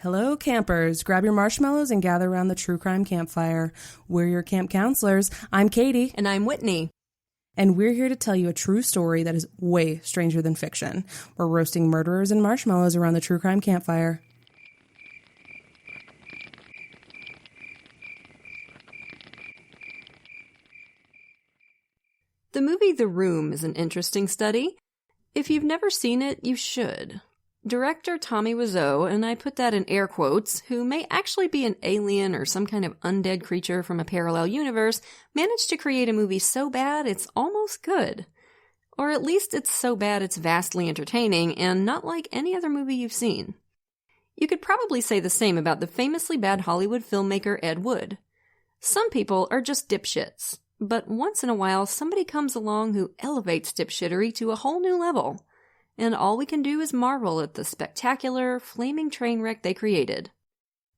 Hello, campers. Grab your marshmallows and gather around the true crime campfire. We're your camp counselors. I'm Katie. And I'm Whitney. And we're here to tell you a true story that is way stranger than fiction. We're roasting murderers and marshmallows around the true crime campfire. The movie The Room is an interesting study. If you've never seen it, you should. Director Tommy Wiseau, and I put that in air quotes, who may actually be an alien or some kind of undead creature from a parallel universe, managed to create a movie so bad it's almost good. Or at least it's so bad it's vastly entertaining and not like any other movie you've seen. You could probably say the same about the famously bad Hollywood filmmaker Ed Wood. Some people are just dipshits, but once in a while somebody comes along who elevates dipshittery to a whole new level. And all we can do is marvel at the spectacular, flaming train wreck they created.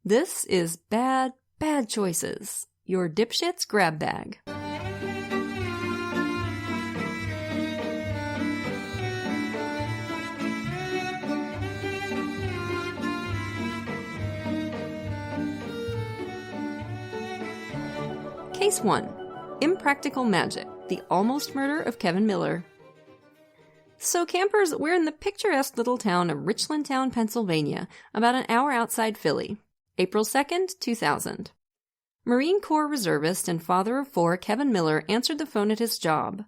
This is Bad, Bad Choices, your dipshit's grab bag. Case 1. Impractical Magic, the almost murder of Kevin Miller. So campers, we're in the picturesque little town of Richlandtown, Pennsylvania, about an hour outside Philly. April 2nd, 2000. Marine Corps reservist and father of 4 Kevin Miller answered the phone at his job.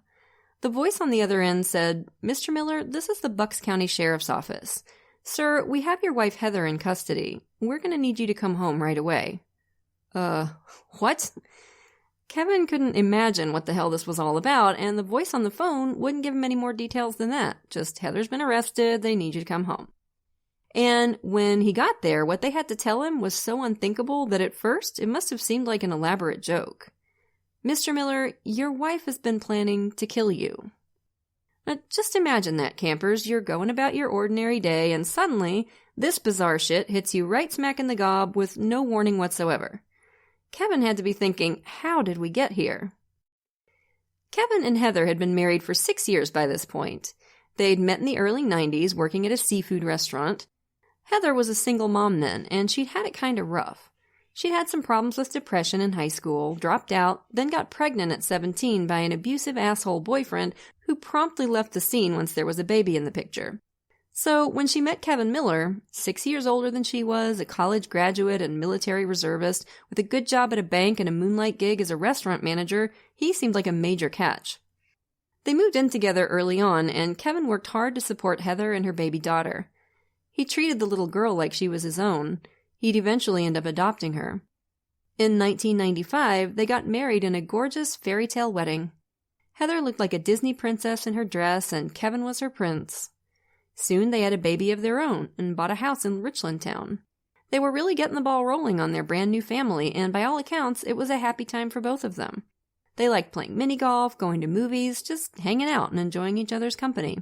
The voice on the other end said, "Mr. Miller, this is the Bucks County Sheriff's Office. Sir, we have your wife Heather in custody. We're going to need you to come home right away." What? Kevin couldn't imagine what the hell this was all about, and the voice on the phone wouldn't give him any more details than that. Just, Heather's been arrested, they need you to come home. And when he got there, what they had to tell him was so unthinkable that at first it must have seemed like an elaborate joke. "Mr. Miller, your wife has been planning to kill you." Now, just imagine that, campers. You're going about your ordinary day, and suddenly, this bizarre shit hits you right smack in the gob with no warning whatsoever. Kevin had to be thinking, how did we get here? Kevin and Heather had been married for 6 years by this point. They'd met in the early 90s working at a seafood restaurant. Heather was a single mom then, and she'd had it kind of rough. She'd had some problems with depression in high school, dropped out, then got pregnant at 17 by an abusive asshole boyfriend who promptly left the scene once there was a baby in the picture. So when she met Kevin Miller, 6 years older than she was, a college graduate and military reservist, with a good job at a bank and a moonlight gig as a restaurant manager, he seemed like a major catch. They moved in together early on, and Kevin worked hard to support Heather and her baby daughter. He treated the little girl like she was his own. He'd eventually end up adopting her. In 1995, they got married in a gorgeous fairy tale wedding. Heather looked like a Disney princess in her dress, and Kevin was her prince. Soon they had a baby of their own and bought a house in Richlandtown. They were really getting the ball rolling on their brand new family, and by all accounts, it was a happy time for both of them. They liked playing mini-golf, going to movies, just hanging out and enjoying each other's company.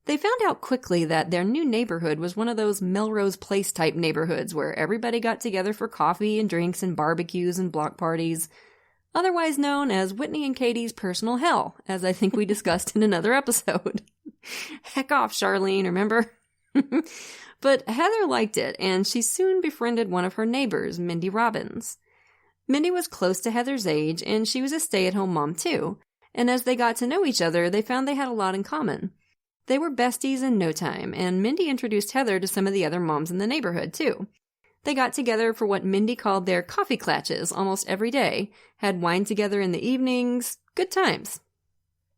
They found out quickly that their new neighborhood was one of those Melrose Place type neighborhoods where everybody got together for coffee and drinks and barbecues and block parties, otherwise known as Whitney and Katie's personal hell, as I think we discussed in another episode. Heck off, Charlene, remember? But Heather liked it, and she soon befriended one of her neighbors, Mindy Robbins. Mindy was close to Heather's age, and she was a stay-at-home mom too, and as they got to know each other, they found they had a lot in common. They were besties in no time, and Mindy introduced Heather to some of the other moms in the neighborhood too. They got together for what Mindy called their coffee clatches almost every day, had wine together in the evenings, good times.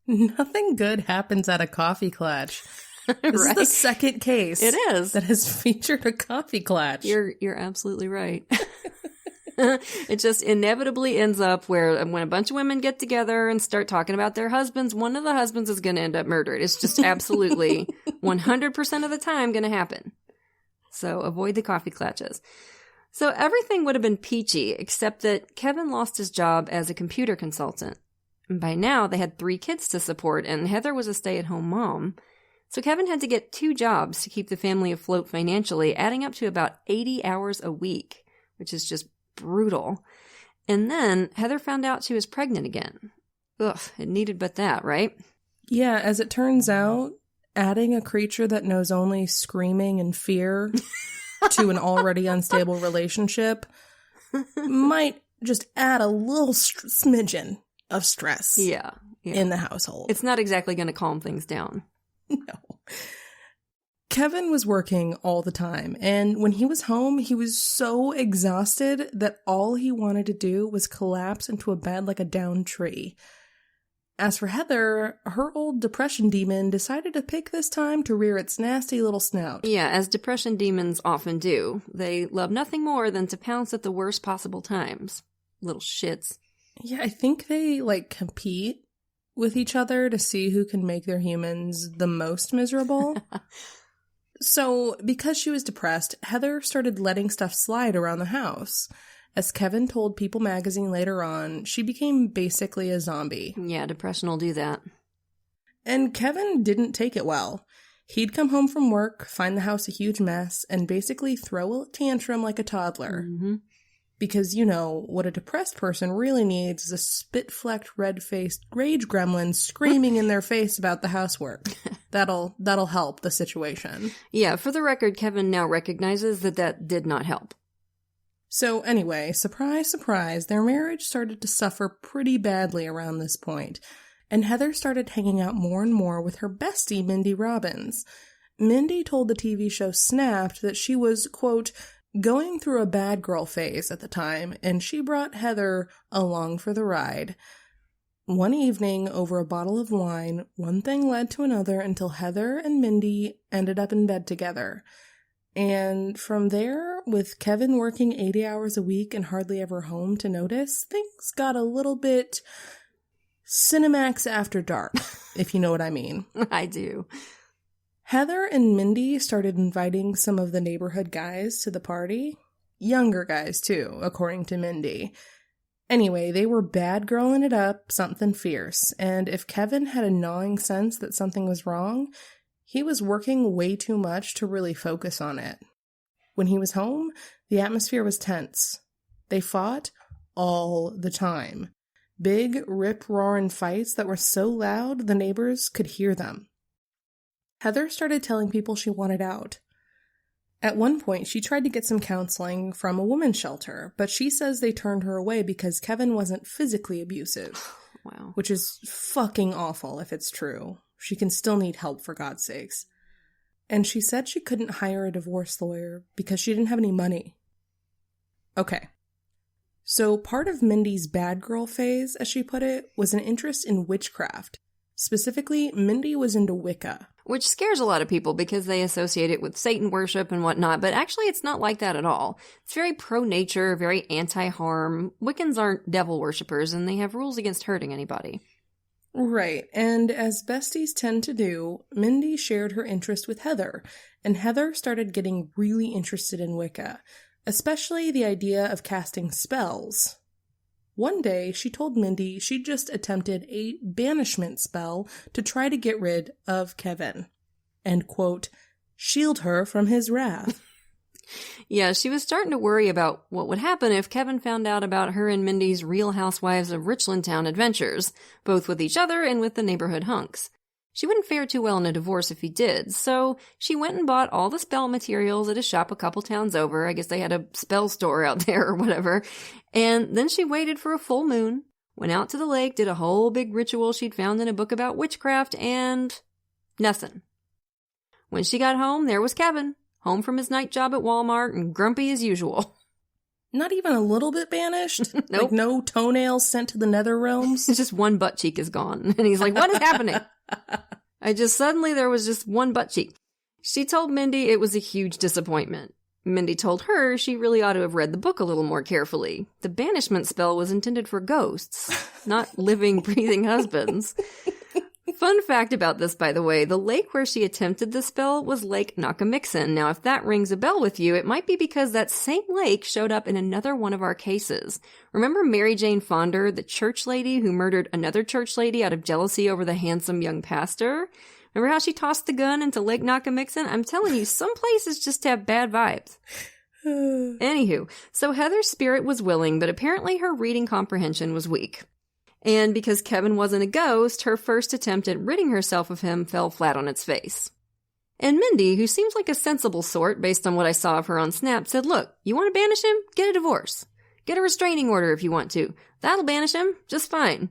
Nothing good happens at a coffee clatch. This Right? is the second case It is. that has featured a coffee clatch. You're absolutely right. It just inevitably ends up where when a bunch of women get together and start talking about their husbands, one of the husbands is going to end up murdered. It's just absolutely 100% of the time going to happen. So avoid the coffee clatches. So everything would have been peachy, except that Kevin lost his job as a computer consultant. And by now, they had 3 kids to support, and Heather was a stay-at-home mom. So Kevin had to get 2 jobs to keep the family afloat financially, adding up to about 80 hours a week, which is just brutal. And then Heather found out she was pregnant again. Ugh, it needed but that, right? Yeah, as it turns out, adding a creature that knows only screaming and fear to an already unstable relationship might just add a little smidgen of stress in the household. It's not exactly going to calm things down. No. Kevin was working all the time, and when he was home, he was so exhausted that all he wanted to do was collapse into a bed like a downed tree. As for Heather, her old depression demon decided to pick this time to rear its nasty little snout. Yeah, as depression demons often do. They love nothing more than to pounce at the worst possible times. Little shits. Yeah, I think they, compete with each other to see who can make their humans the most miserable. So, because she was depressed, Heather started letting stuff slide around the house. As Kevin told People magazine later on, she became basically a zombie. Yeah, depression will do that. And Kevin didn't take it well. He'd come home from work, find the house a huge mess, and basically throw a tantrum like a toddler. Mm-hmm. Because, what a depressed person really needs is a spit-flecked, red-faced rage gremlin screaming in their face about the housework. That'll help the situation. Yeah, for the record, Kevin now recognizes that did not help. So anyway, surprise, surprise, their marriage started to suffer pretty badly around this point, and Heather started hanging out more and more with her bestie, Mindy Robbins. Mindy told the TV show Snapped that she was, quote, going through a bad girl phase at the time, and she brought Heather along for the ride. One evening, over a bottle of wine, one thing led to another until Heather and Mindy ended up in bed together. And from there, with Kevin working 80 hours a week and hardly ever home to notice, things got a little bit Cinemax after dark, if you know what I mean. I do. Heather and Mindy started inviting some of the neighborhood guys to the party. Younger guys, too, according to Mindy. Anyway, they were bad girling it up, something fierce, and if Kevin had a gnawing sense that something was wrong, he was working way too much to really focus on it. When he was home, the atmosphere was tense. They fought all the time. Big, rip-roaring fights that were so loud the neighbors could hear them. Heather started telling people she wanted out. At one point, she tried to get some counseling from a women's shelter, but she says they turned her away because Kevin wasn't physically abusive. Wow. Which is fucking awful if it's true. She can still need help, for God's sakes. And she said she couldn't hire a divorce lawyer because she didn't have any money. Okay. So part of Mindy's bad girl phase, as she put it, was an interest in witchcraft. Specifically, Mindy was into Wicca. Which scares a lot of people because they associate it with Satan worship and whatnot, but actually it's not like that at all. It's very pro-nature, very anti-harm. Wiccans aren't devil worshippers, and they have rules against hurting anybody. Right, and as besties tend to do, Mindy shared her interest with Heather, and Heather started getting really interested in Wicca, especially the idea of casting spells. One day, she told Mindy she'd just attempted a banishment spell to try to get rid of Kevin, and, quote, shield her from his wrath. Yeah, she was starting to worry about what would happen if Kevin found out about her and Mindy's Real Housewives of Richland Town adventures, both with each other and with the neighborhood hunks. She wouldn't fare too well in a divorce if he did, so she went and bought all the spell materials at a shop a couple towns over. I guess they had a spell store out there or whatever. And then she waited for a full moon, went out to the lake, did a whole big ritual she'd found in a book about witchcraft, and nothing. When she got home, there was Kevin, home from his night job at Walmart and grumpy as usual. Not even a little bit banished? Nope. Like no toenails sent to the nether realms? Just one butt cheek is gone. And he's like, what is happening? Suddenly there was just one butt cheek. She told Mindy it was a huge disappointment. Mindy told her she really ought to have read the book a little more carefully. The banishment spell was intended for ghosts, not living, breathing husbands. Fun fact about this, by the way, the lake where she attempted the spell was Lake Nakamixon. Now, if that rings a bell with you, it might be because that same lake showed up in another one of our cases. Remember Mary Jane Fonder, the church lady who murdered another church lady out of jealousy over the handsome young pastor? Remember how she tossed the gun into Lake Nakamixon? I'm telling you, some places just have bad vibes. Anywho, so Heather's spirit was willing, but apparently her reading comprehension was weak. And because Kevin wasn't a ghost, her first attempt at ridding herself of him fell flat on its face. And Mindy, who seems like a sensible sort based on what I saw of her on Snap, said, look, you want to banish him? Get a divorce. Get a restraining order if you want to. That'll banish him just fine.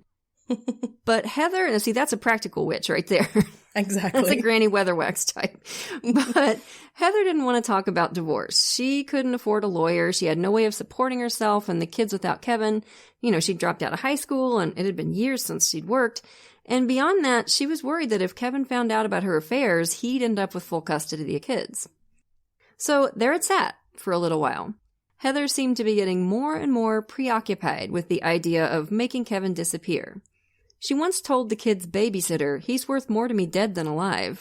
But Heather, and see, that's a practical witch right there. Exactly. That's a Granny Weatherwax type. But Heather didn't want to talk about divorce. She couldn't afford a lawyer. She had no way of supporting herself and the kids without Kevin. You know, she'd dropped out of high school and it had been years since she'd worked. And beyond that, she was worried that if Kevin found out about her affairs, he'd end up with full custody of the kids. So there it sat for a little while. Heather seemed to be getting more and more preoccupied with the idea of making Kevin disappear. She once told the kid's babysitter, he's worth more to me dead than alive.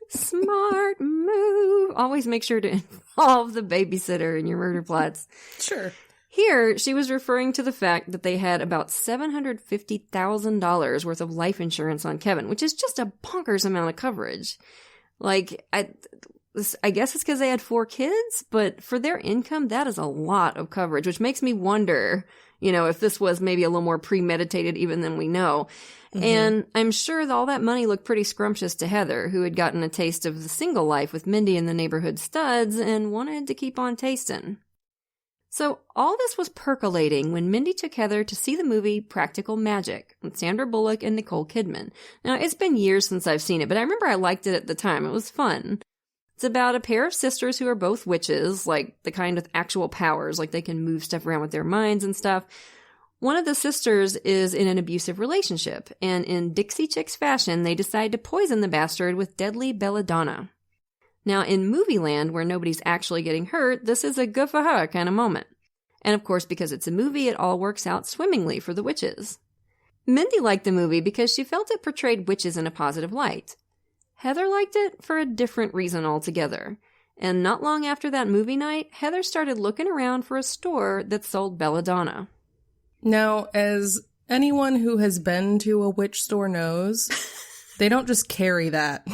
Smart move. Always make sure to involve the babysitter in your murder plots. Sure. Here, she was referring to the fact that they had about $750,000 worth of life insurance on Kevin, which is just a bonkers amount of coverage. Like, I guess it's because they had 4 kids, but for their income, that is a lot of coverage, which makes me wonder, you know, if this was maybe a little more premeditated even than we know. Mm-hmm. And I'm sure that all that money looked pretty scrumptious to Heather, who had gotten a taste of the single life with Mindy and the neighborhood studs and wanted to keep on tasting. So all this was percolating when Mindy took Heather to see the movie Practical Magic with Sandra Bullock and Nicole Kidman. Now, it's been years since I've seen it, but I remember I liked it at the time. It was fun. It's about a pair of sisters who are both witches, like the kind with actual powers, like they can move stuff around with their minds and stuff. One of the sisters is in an abusive relationship, and in Dixie Chicks fashion, they decide to poison the bastard with deadly belladonna. Now, in movie land, where nobody's actually getting hurt, this is a good for her kind of moment. And of course, because it's a movie, it all works out swimmingly for the witches. Mindy liked the movie because she felt it portrayed witches in a positive light. Heather liked it for a different reason altogether. And not long after that movie night, Heather started looking around for a store that sold belladonna. Now, as anyone who has been to a witch store knows, they don't just carry that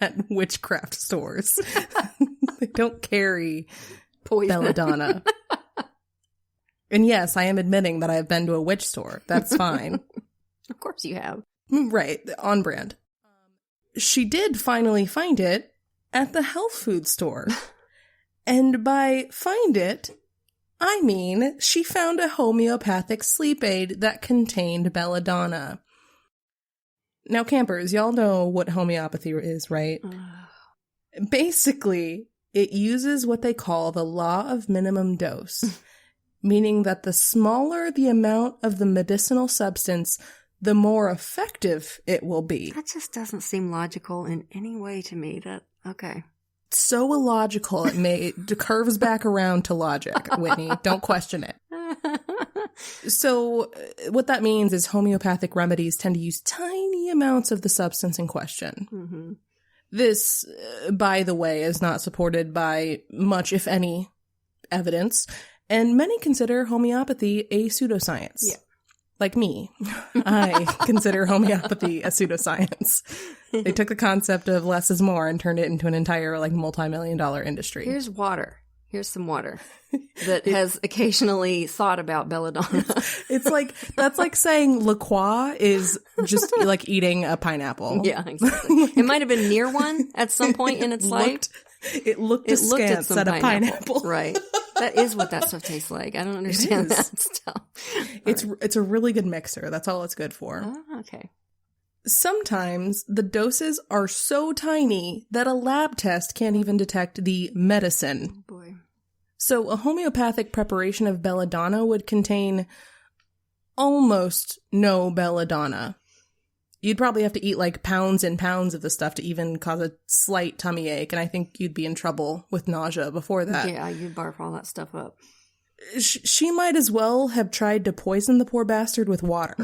at witchcraft stores. They don't carry poison belladonna. And yes, I am admitting that I have been to a witch store. That's fine. Of course you have. Right, on brand. She did finally find it at the health food store. And by find it, I mean she found a homeopathic sleep aid that contained belladonna. Now, campers, y'all know what homeopathy is, right? Basically, it uses what they call the law of minimum dose, meaning that the smaller the amount of the medicinal substance, the more effective it will be. That just doesn't seem logical in any way to me. Okay. So illogical, it curves back around to logic, Whitney. Don't question it. So what that means is homeopathic remedies tend to use tiny amounts of the substance in question. Mm-hmm. This, by the way, is not supported by much, if any, evidence, and many consider homeopathy a pseudoscience. Yeah. Like me, I consider homeopathy a pseudoscience. They took the concept of less is more and turned it into an entire, like, multi-million-dollar industry. Here's water. Here's some water that has occasionally thought about belladonna. It's like, that's like saying La Croix is just like eating a pineapple. Yeah, exactly. It might have been near one at some point in its life. It looked askance at a pineapple. Right. That is what that stuff tastes like. I don't understand that stuff. It's a really good mixer. That's all it's good for. Oh, okay. Sometimes the doses are so tiny that a lab test can't even detect the medicine. Oh boy. So a homeopathic preparation of belladonna would contain almost no belladonna. You'd probably have to eat like pounds and pounds of the stuff to even cause a slight tummy ache, and I think you'd be in trouble with nausea before that. Yeah, you'd barf all that stuff up. She might as well have tried to poison the poor bastard with water.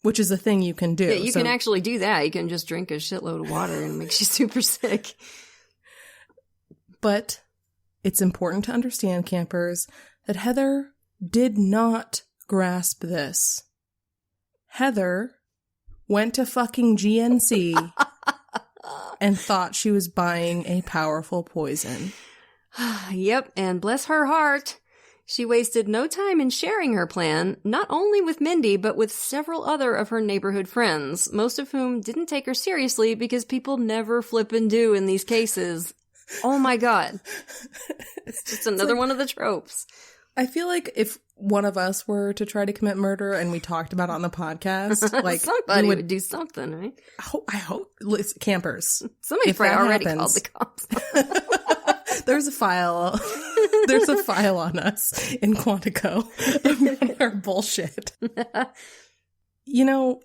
Which is a thing you can do. Yeah, you can actually do that. You can just drink a shitload of water and it makes you super sick. But it's important to understand, campers, that Heather did not grasp this. Heather went to fucking GNC and thought she was buying a powerful poison. Yep, and bless her heart, She wasted no time in sharing her plan, not only with Mindy, but with several other of her neighborhood friends, most of whom didn't take her seriously because people never flip and do in these cases. Oh my god. It's just another one of the tropes. I feel like if one of us were to try to commit murder and we talked about it on the podcast, like somebody would do something, right? I hope. Listen, campers. Somebody probably already called the cops. There's a file. There's a file on us in Quantico of our bullshit. You know,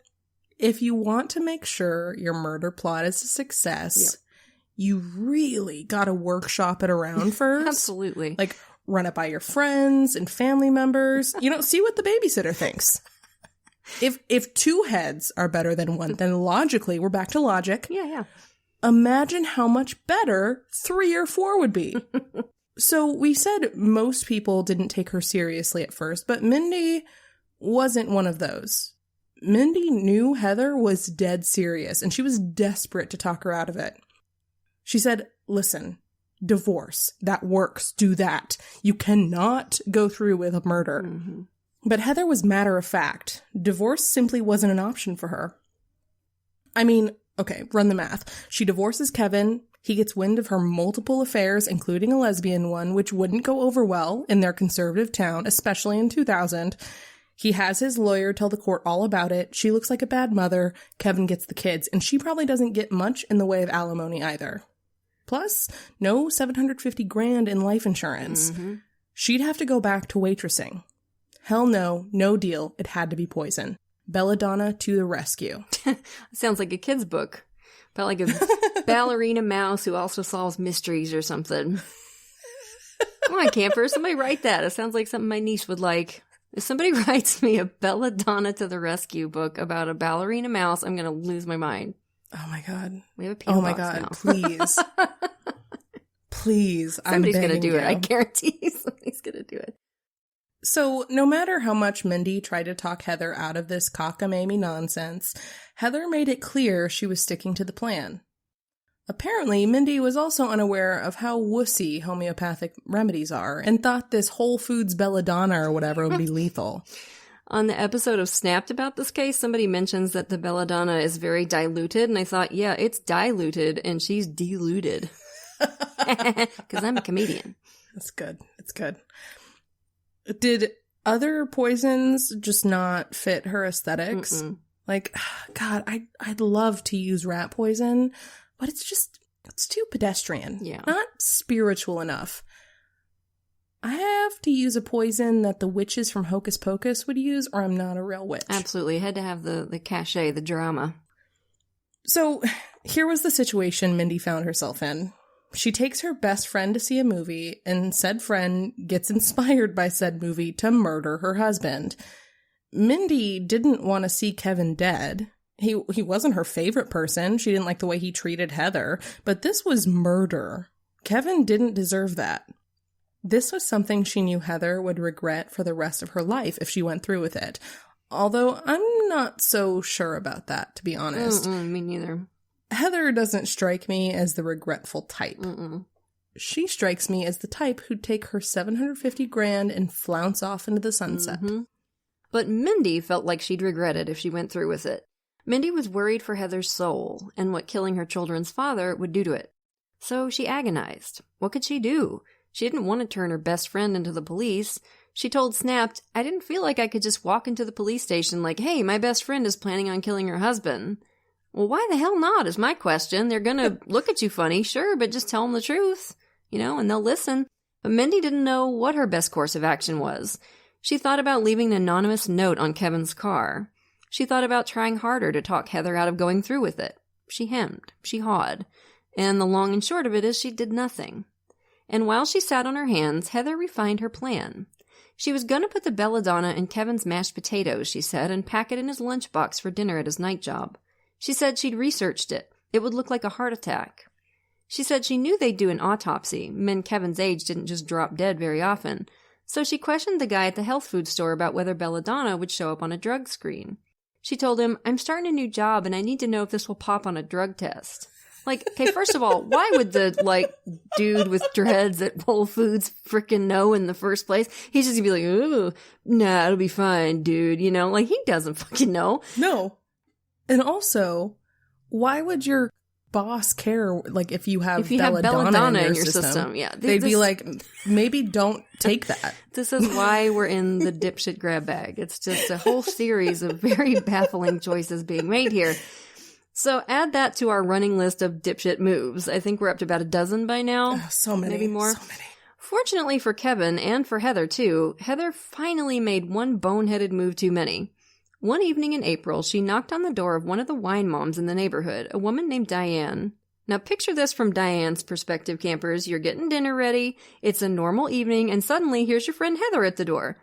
if you want to make sure your murder plot is a success, you really got to workshop it around first. Absolutely. Like, run it by your friends and family members. You know, see what the babysitter thinks. If two heads are better than one, then logically, we're back to logic. Yeah. Imagine how much better 3 or 4 would be. So we said most people didn't take her seriously at first, but Mindy wasn't one of those. Mindy knew Heather was dead serious, and she was desperate to talk her out of it. She said, listen, divorce, that works, do that. You cannot go through with a murder. Mm-hmm. But Heather was matter of fact. Divorce simply wasn't an option for her. I mean, okay, run the math. She divorces Kevin. He gets wind of her multiple affairs, including a lesbian one, which wouldn't go over well in their conservative town, especially in 2000. He has his lawyer tell the court all about it. She looks like a bad mother. Kevin gets the kids, and she probably doesn't get much in the way of alimony either. Plus, no $750,000 in life insurance. Mm-hmm. She'd have to go back to waitressing. Hell no, no deal. It had to be poison. Belladonna to the rescue. Sounds like a kid's book. About like a ballerina mouse who also solves mysteries or something. Come on, camper. Somebody write that. It sounds like something my niece would like. If somebody writes me a Belladonna to the rescue book about a ballerina mouse, I'm going to lose my mind. Oh my god. We have a P.O. box god, now. Please. Please. Somebody's going to do it. you. I guarantee somebody's going to do it. So, no matter how much Mindy tried to talk Heather out of this cockamamie nonsense, Heather made it clear she was sticking to the plan. Apparently, Mindy was also unaware of how wussy homeopathic remedies are, and thought this Whole Foods belladonna or whatever would be lethal. On the episode of Snapped about this case, somebody mentions that the belladonna is very diluted, and I thought, yeah, it's diluted, and she's deluded. Because I'm a comedian. That's good. It's good. Did other poisons just not fit her aesthetics? Mm-mm. Like, God, I'd love to use rat poison, but it's too pedestrian. Yeah. Not spiritual enough. I have to use a poison that the witches from Hocus Pocus would use, or I'm not a real witch. Absolutely. It had to have the cachet, the drama. So, here was the situation Mindy found herself in. She takes her best friend to see a movie, and said friend gets inspired by said movie to murder her husband. Mindy didn't want to see Kevin dead. He wasn't her favorite person. She didn't like the way he treated Heather, but this was murder. Kevin didn't deserve that. This was something she knew Heather would regret for the rest of her life if she went through with it. Although I'm not so sure about that, to be honest. Me neither. Heather doesn't strike me as the regretful type. Mm-mm. She strikes me as the type who'd take her $750,000 and flounce off into the sunset. Mm-hmm. But Mindy felt like she'd regret it if she went through with it. Mindy was worried for Heather's soul and what killing her children's father would do to it. So she agonized. What could she do? She didn't want to turn her best friend into the police. She told Snapped, I didn't feel like I could just walk into the police station like, hey, my best friend is planning on killing her husband. Well, why the hell not, is my question. They're going to look at you funny, sure, but just tell them the truth, and they'll listen. But Mindy didn't know what her best course of action was. She thought about leaving an anonymous note on Kevin's car. She thought about trying harder to talk Heather out of going through with it. She hemmed. She hawed. And the long and short of it is she did nothing. And while she sat on her hands, Heather refined her plan. She was going to put the belladonna in Kevin's mashed potatoes, she said, and pack it in his lunchbox for dinner at his night job. She said she'd researched it. It would look like a heart attack. She said she knew they'd do an autopsy. Men Kevin's age didn't just drop dead very often. So she questioned the guy at the health food store about whether belladonna would show up on a drug screen. She told him, I'm starting a new job and I need to know if this will pop on a drug test. Like, okay, first of all, why would the, like, dude with dreads at Whole Foods frickin' know in the first place? He's just gonna be like, ooh, nah, it'll be fine, dude. You know, like, he doesn't fucking know. No. And also, why would your boss care, like, if you have belladonna in your system? Yeah. They'd be like, maybe don't take that. This is why we're in the dipshit grab bag. It's just a whole series of very baffling choices being made here. So add that to our running list of dipshit moves. I think we're up to about a dozen by now. Oh, so many. Maybe more. So many. Fortunately for Kevin and for Heather too, Heather finally made one boneheaded move too many. One evening in April, she knocked on the door of one of the wine moms in the neighborhood, a woman named Diane. Now picture this from Diane's perspective, campers. You're getting dinner ready, it's a normal evening, and suddenly here's your friend Heather at the door.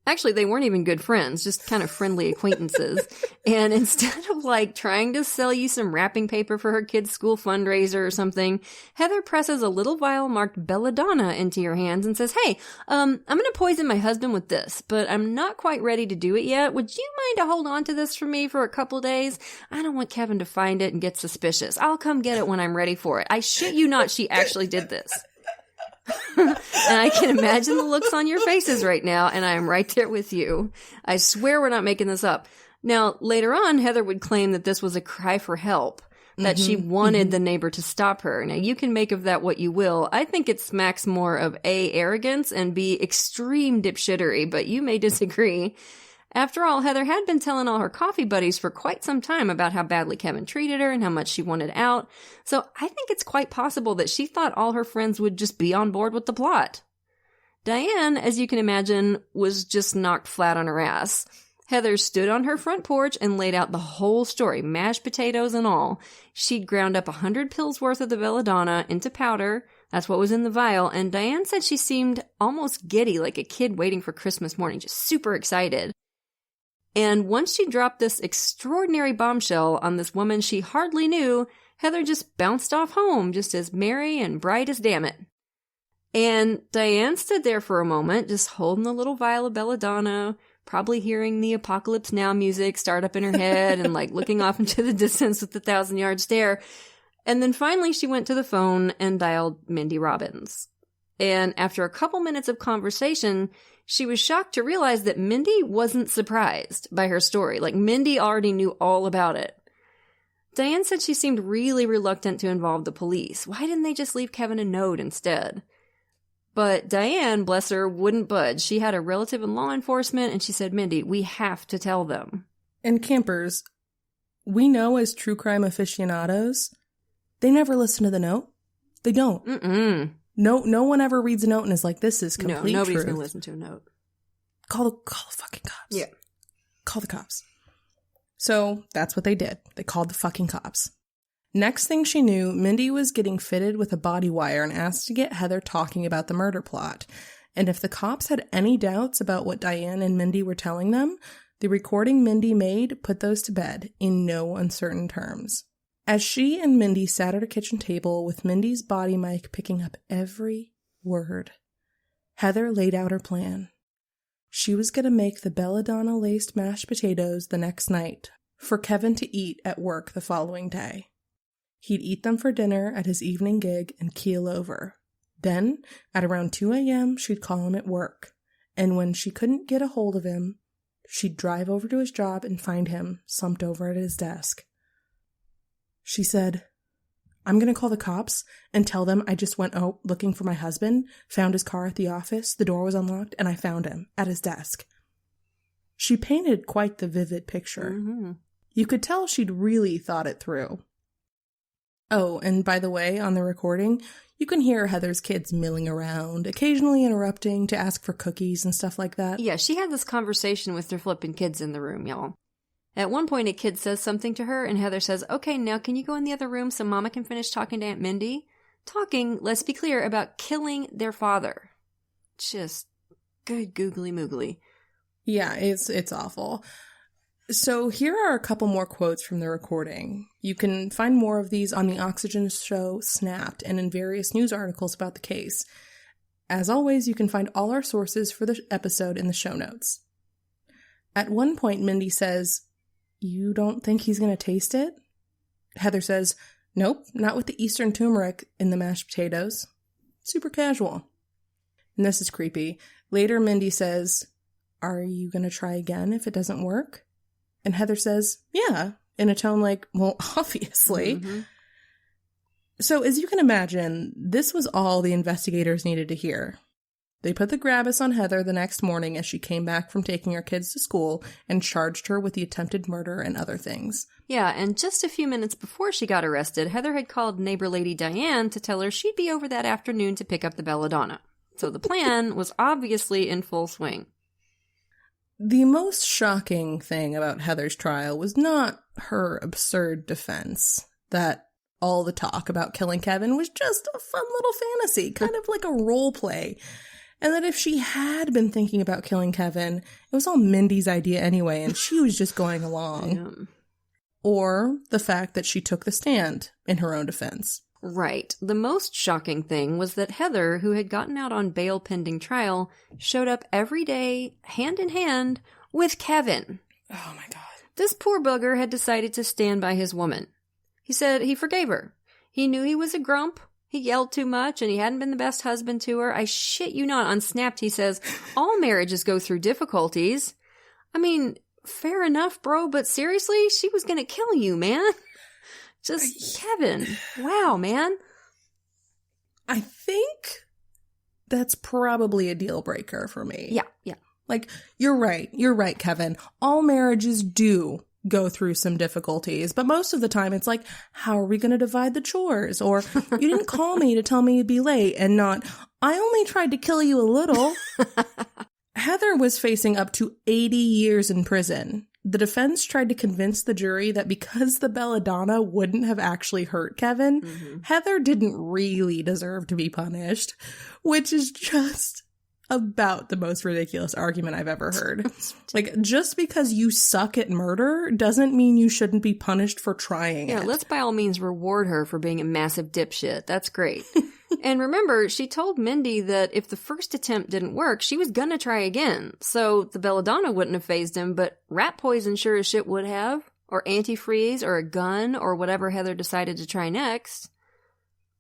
Actually, they weren't even good friends, just kind of friendly acquaintances. And instead of, like, trying to sell you some wrapping paper for her kid's school fundraiser or something, Heather presses a little vial marked belladonna into your hands and says, hey, I'm gonna poison my husband with this, but I'm not quite ready to do it yet. Would you mind to hold on to this for me for a couple days? I don't want Kevin to find it and get suspicious. I'll come get it when I'm ready for it. I shit you not, she actually did this. And I can imagine the looks on your faces right now, and I am right there with you. I swear we're not making this up. Now, later on, Heather would claim that this was a cry for help, that she wanted the neighbor to stop her. Now, you can make of that what you will. I think it smacks more of A, arrogance, and B, extreme dipshittery, but you may disagree. After all, Heather had been telling all her coffee buddies for quite some time about how badly Kevin treated her and how much she wanted out, so I think it's quite possible that she thought all her friends would just be on board with the plot. Diane, as you can imagine, was just knocked flat on her ass. Heather stood on her front porch and laid out the whole story, mashed potatoes and all. She'd ground up 100 pills worth of the belladonna into powder. That's what was in the vial, and Diane said she seemed almost giddy, like a kid waiting for Christmas morning, just super excited. And once she dropped this extraordinary bombshell on this woman she hardly knew, Heather just bounced off home, just as merry and bright as damn it. And Diane stood there for a moment, just holding the little vial of belladonna, probably hearing the Apocalypse Now music start up in her head and, like, looking off into the distance with the 1,000-yard stare. And then finally she went to the phone and dialed Mindy Robbins. And after a couple minutes of conversation, she was shocked to realize that Mindy wasn't surprised by her story. Like, Mindy already knew all about it. Diane said she seemed really reluctant to involve the police. Why didn't they just leave Kevin a note instead? But Diane, bless her, wouldn't budge. She had a relative in law enforcement, and she said, Mindy, we have to tell them. And campers, we know as true crime aficionados, they never listen to the note. They don't. Mm-mm. No one ever reads a note and is like, this is complete No, nobody's truth. going to listen to a note. Call the fucking cops. Yeah. Call the cops. So that's what they did. They called the fucking cops. Next thing she knew, Mindy was getting fitted with a body wire and asked to get Heather talking about the murder plot. And if the cops had any doubts about what Diane and Mindy were telling them, the recording Mindy made put those to bed in no uncertain terms. As she and Mindy sat at a kitchen table with Mindy's body mic picking up every word, Heather laid out her plan. She was going to make the belladonna-laced mashed potatoes the next night for Kevin to eat at work the following day. He'd eat them for dinner at his evening gig and keel over. Then, at around 2 a.m., she'd call him at work, and when she couldn't get a hold of him, she'd drive over to his job and find him slumped over at his desk. She said, I'm going to call the cops and tell them I just went out looking for my husband, found his car at the office, the door was unlocked, and I found him at his desk. She painted quite the vivid picture. Mm-hmm. You could tell she'd really thought it through. Oh, and by the way, on the recording, you can hear Heather's kids milling around, occasionally interrupting to ask for cookies and stuff like that. Yeah, she had this conversation with her flipping kids in the room, y'all. At one point, a kid says something to her, and Heather says, okay, now can you go in the other room so Mama can finish talking to Aunt Mindy? Talking, let's be clear, about killing their father. Just good googly moogly. Yeah, it's awful. So here are a couple more quotes from the recording. You can find more of these on the Oxygen show Snapped and in various news articles about the case. As always, you can find all our sources for the episode in the show notes. At one point, Mindy says, you don't think he's going to taste it? Heather says, Nope, not with the Eastern turmeric in the mashed potatoes. Super casual. And this is creepy. Later, Mindy says, "Are you going to try again if it doesn't work?" And Heather says, "Yeah," in a tone like, "Well, obviously." Mm-hmm. So as you can imagine, this was all the investigators needed to hear. They put the Grabbis on Heather the next morning as she came back from taking her kids to school and charged her with the attempted murder and other things. Yeah, and just a few minutes before she got arrested, Heather had called neighbor lady Diane to tell her she'd be over that afternoon to pick up the belladonna. So the plan was obviously in full swing. The most shocking thing about Heather's trial was not her absurd defense, that all the talk about killing Kevin was just a fun little fantasy, kind of like a role play. And that if she had been thinking about killing Kevin, it was all Mindy's idea anyway, and she was just going along. Yeah. Or the fact that she took the stand in her own defense. Right. The most shocking thing was that Heather, who had gotten out on bail pending trial, showed up every day, hand in hand, with Kevin. Oh my God. This poor bugger had decided to stand by his woman. He said he forgave her. He knew he was a grump. He yelled too much, and he hadn't been the best husband to her. I shit you not, on Snapped he says, all marriages go through difficulties. I mean, fair enough, bro, but seriously, she was gonna kill you, man. Just Kevin. Wow, man. I think that's probably a deal breaker for me. Yeah. Like, you're right, Kevin. All marriages do go through some difficulties, but most of the time it's like, how are we going to divide the chores? Or, you didn't call me to tell me you'd be late, and not, I only tried to kill you a little. Heather was facing up to 80 years in prison. The defense tried to convince the jury that because the belladonna wouldn't have actually hurt Kevin, Heather didn't really deserve to be punished, which is just about the most ridiculous argument I've ever heard. Like, just because you suck at murder doesn't mean you shouldn't be punished for trying it. Yeah, let's by all means reward her for being a massive dipshit. That's great. And remember, she told Mindy that if the first attempt didn't work, she was gonna try again. So the belladonna wouldn't have fazed him, but rat poison sure as shit would have. Or antifreeze, or a gun, or whatever Heather decided to try next.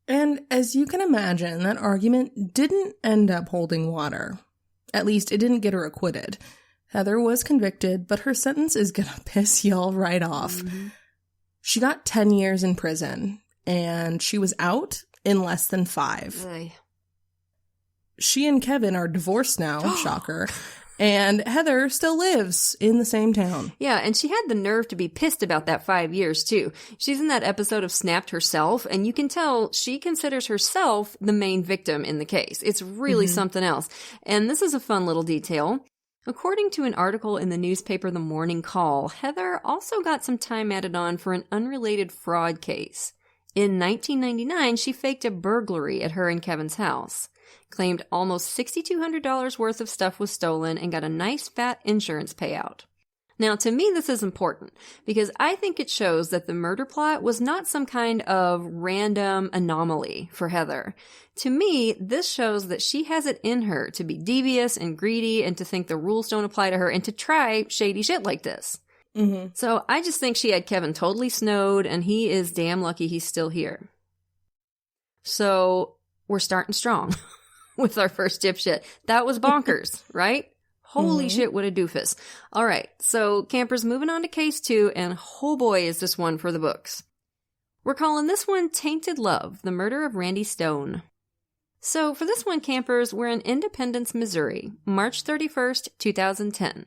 And as you can imagine, that argument didn't end up holding water. At least it didn't get her acquitted. Heather was convicted, but her sentence is gonna piss y'all right off. She got 10 years in prison, and she was out in less than 5. Oy. She and Kevin are divorced now, shocker. And Heather still lives in the same town. Yeah, and she had the nerve to be pissed about that 5 years, too. She's in that episode of Snapped herself, and you can tell she considers herself the main victim in the case. It's really something else. And this is a fun little detail. According to an article in the newspaper The Morning Call, Heather also got some time added on for an unrelated fraud case. In 1999, she faked a burglary at her and Kevin's house, claimed almost $6,200 worth of stuff was stolen, and got a nice fat insurance payout. Now, to me, this is important, because I think it shows that the murder plot was not some kind of random anomaly for Heather. To me, this shows that she has it in her to be devious and greedy and to think the rules don't apply to her and to try shady shit like this. So I just think she had Kevin totally snowed, and he is damn lucky he's still here. So we're starting strong with our first dipshit. That was bonkers, right? Holy shit, what a doofus. All right, so campers, moving on to case 2, and oh boy, is this one for the books. We're calling this one Tainted Love, the murder of Randy Stone. So for this one, campers, we're in Independence, Missouri, March 31st, 2010.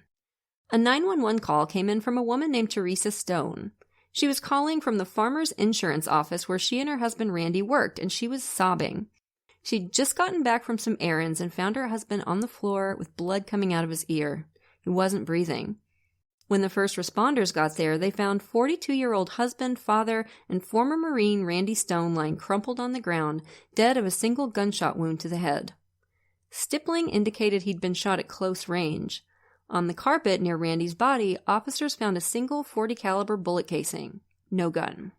A 911 call came in from a woman named Teresa Stone. She was calling from the farmer's insurance office where she and her husband Randy worked, and she was sobbing. She'd just gotten back from some errands and found her husband on the floor with blood coming out of his ear. He wasn't breathing. When the first responders got there, they found 42-year-old husband, father, and former Marine Randy Stone lying crumpled on the ground, dead of a single gunshot wound to the head. Stippling indicated he'd been shot at close range. On the carpet near Randy's body, officers found a single .40 caliber bullet casing. No gun.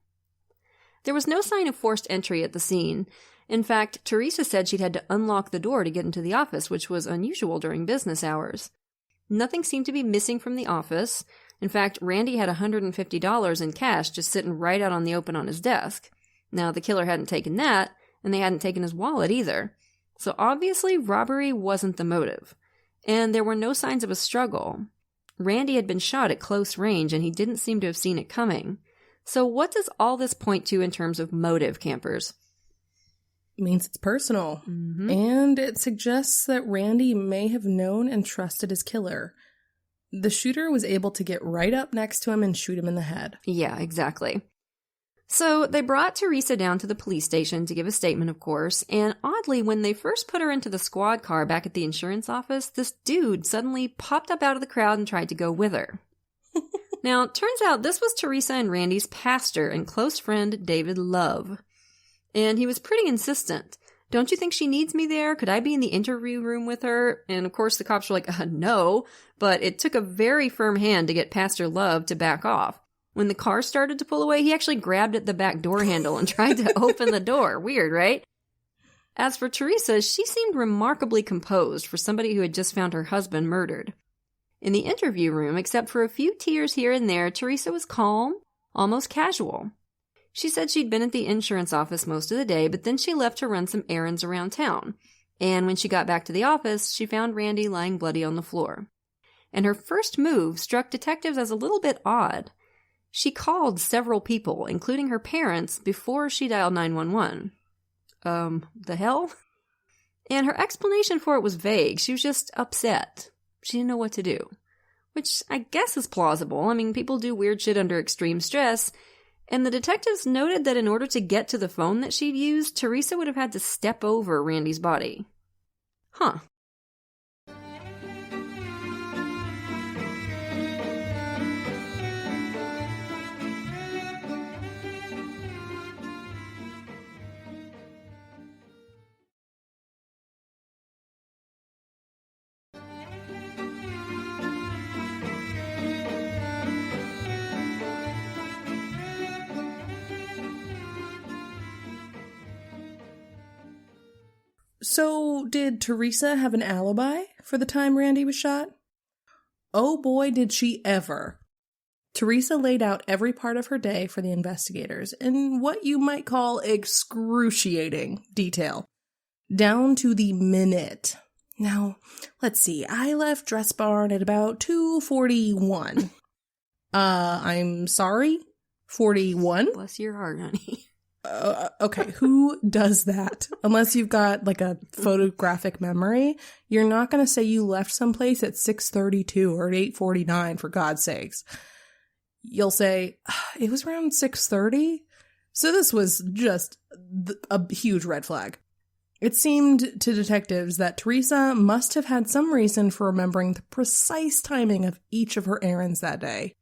There was no sign of forced entry at the scene. In fact, Teresa said she'd had to unlock the door to get into the office, which was unusual during business hours. Nothing seemed to be missing from the office. In fact, Randy had $150 in cash just sitting right out on the open on his desk. Now, the killer hadn't taken that, and they hadn't taken his wallet either. So obviously, robbery wasn't the motive. And there were no signs of a struggle. Randy had been shot at close range, and he didn't seem to have seen it coming. So what does all this point to in terms of motive, campers? It means it's personal. Mm-hmm. And it suggests that Randy may have known and trusted his killer. The shooter was able to get right up next to him and shoot him in the head. Yeah, exactly. So they brought Teresa down to the police station to give a statement, of course, and oddly, when they first put her into the squad car back at the insurance office, this dude suddenly popped up out of the crowd and tried to go with her. Now, turns out this was Teresa and Randy's pastor and close friend, David Love. And he was pretty insistent. Don't you think she needs me there? Could I be in the interview room with her? And of course the cops were like, no, but it took a very firm hand to get Pastor Love to back off. When the car started to pull away, he actually grabbed at the back door handle and tried to open the door. Weird, right? As for Teresa, she seemed remarkably composed for somebody who had just found her husband murdered. In the interview room, except for a few tears here and there, Teresa was calm, almost casual. She said she'd been at the insurance office most of the day, but then she left to run some errands around town. And when she got back to the office, she found Randy lying bloody on the floor. And her first move struck detectives as a little bit odd. She called several people, including her parents, before she dialed 911. The hell? And her explanation for it was vague. She was just upset. She didn't know what to do. Which I guess is plausible. I mean, people do weird shit under extreme stress. And the detectives noted that in order to get to the phone that she'd used, Teresa would have had to step over Randy's body. Huh. So, did Teresa have an alibi for the time Randy was shot? Oh boy, did she ever. Teresa laid out every part of her day for the investigators in what you might call excruciating detail, down to the minute. Now, let's see, I left Dress Barn at about 2:41. I'm sorry? 41? Bless your heart, honey. Okay, who does that? Unless you've got like a photographic memory, you're not going to say you left someplace at 6:32 or at 8:49, for God's sakes. You'll say, it was around 6:30? So this was just a huge red flag. It seemed to detectives that Teresa must have had some reason for remembering the precise timing of each of her errands that day.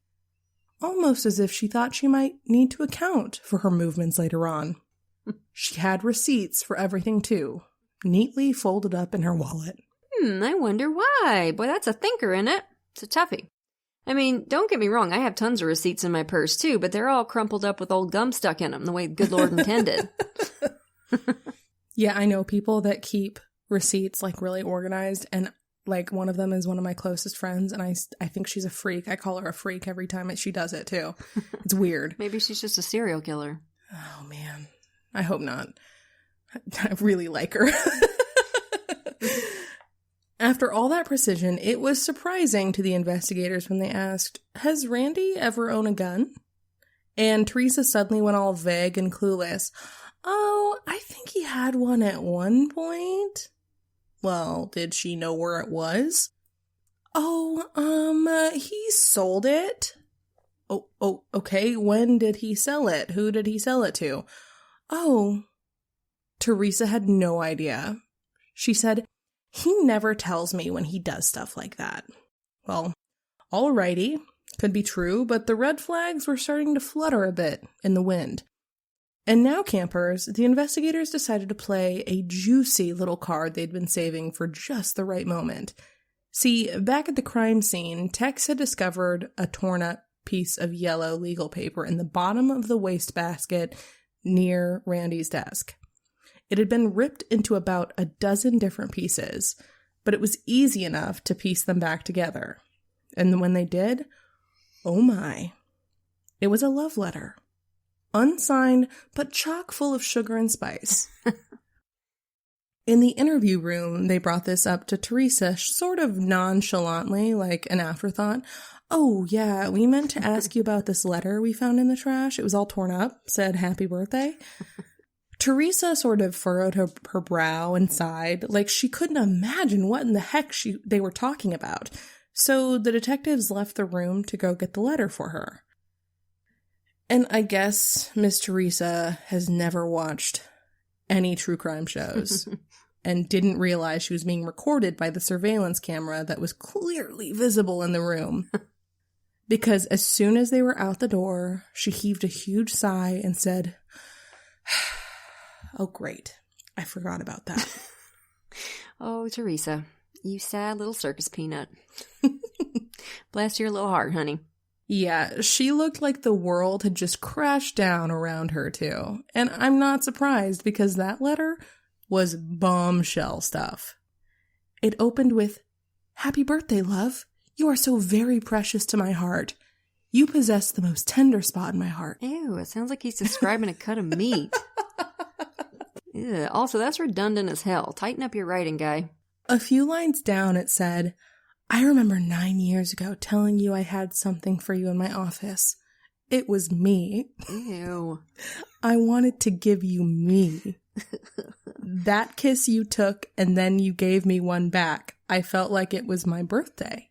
Almost as if she thought she might need to account for her movements later on. She had receipts for everything too, neatly folded up in her wallet. I wonder why. Boy, that's a thinker, isn't it? It's a toughie. I mean, don't get me wrong, I have tons of receipts in my purse too, but they're all crumpled up with old gum stuck in them, the way the good Lord intended. Yeah, I know people that keep receipts like really organized, and like one of them is one of my closest friends, and I think she's a freak. I call her a freak every time she does it too. It's weird. Maybe she's just a serial killer. Oh man, I hope not. I really like her. After all that precision, it was surprising to the investigators when they asked, has Randy ever owned a gun? And Teresa suddenly went all vague and clueless. Oh, I think he had one at one point. Well, did she know where it was? Oh, he sold it. Oh, okay. When did he sell it? Who did he sell it to? Oh, Teresa had no idea. She said, he never tells me when he does stuff like that. Well, alrighty. Could be true, but the red flags were starting to flutter a bit in the wind. And now, campers, the investigators decided to play a juicy little card they'd been saving for just the right moment. See, back at the crime scene, Tex had discovered a torn-up piece of yellow legal paper in the bottom of the wastebasket near Randy's desk. It had been ripped into about a dozen different pieces, but it was easy enough to piece them back together. And when they did, oh my, it was a love letter. unsigned, but chock full of sugar and spice. In the interview room, they brought this up to Teresa sort of nonchalantly, like an afterthought. "Oh, yeah, we meant to ask you about this letter we found in the trash. It was all torn up, said happy birthday." Teresa sort of furrowed her brow and sighed, like she couldn't imagine what in the heck they were talking about. So the detectives left the room to go get the letter for her. And I guess Miss Teresa has never watched any true crime shows and didn't realize she was being recorded by the surveillance camera that was clearly visible in the room. Because as soon as they were out the door, she heaved a huge sigh and said, "Oh, great. I forgot about that." Oh, Teresa, you sad little circus peanut. Bless your little heart, honey. Yeah, she looked like the world had just crashed down around her, too. And I'm not surprised because that letter was bombshell stuff. It opened with, "Happy birthday, love. You are so very precious to my heart. You possess the most tender spot in my heart." Ew, it sounds like he's describing a cut of meat. Ew, also, that's redundant as hell. Tighten up your writing, guy. A few lines down, it said, "I remember 9 years ago telling you I had something for you in my office. It was me. Ew. I wanted to give you me. That kiss you took and then you gave me one back. I felt like it was my birthday."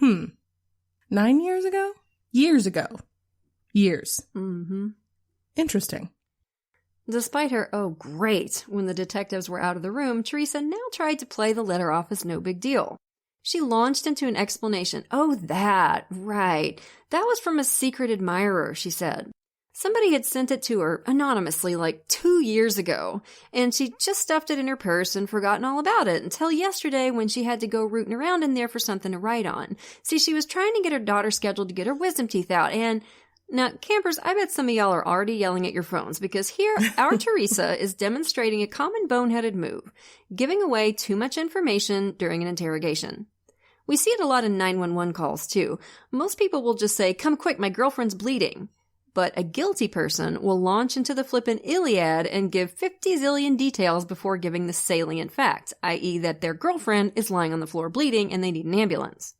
9 years ago? Years ago. Years. Mm-hmm. Interesting. Despite her, "oh, great," when the detectives were out of the room, Teresa now tried to play the letter off as no big deal. She launched into an explanation. "Oh, that, right. That was from a secret admirer," she said. "Somebody had sent it to her anonymously like 2 years ago, and she just stuffed it in her purse and forgotten all about it until yesterday when she had to go rooting around in there for something to write on. See, she was trying to get her daughter scheduled to get her wisdom teeth out, and..." Now, campers, I bet some of y'all are already yelling at your phones because here, our Teresa is demonstrating a common boneheaded move, giving away too much information during an interrogation. We see it a lot in 911 calls, too. Most people will just say, "Come quick, my girlfriend's bleeding." But a guilty person will launch into the flippin' Iliad and give 50 zillion details before giving the salient fact, i.e. that their girlfriend is lying on the floor bleeding and they need an ambulance.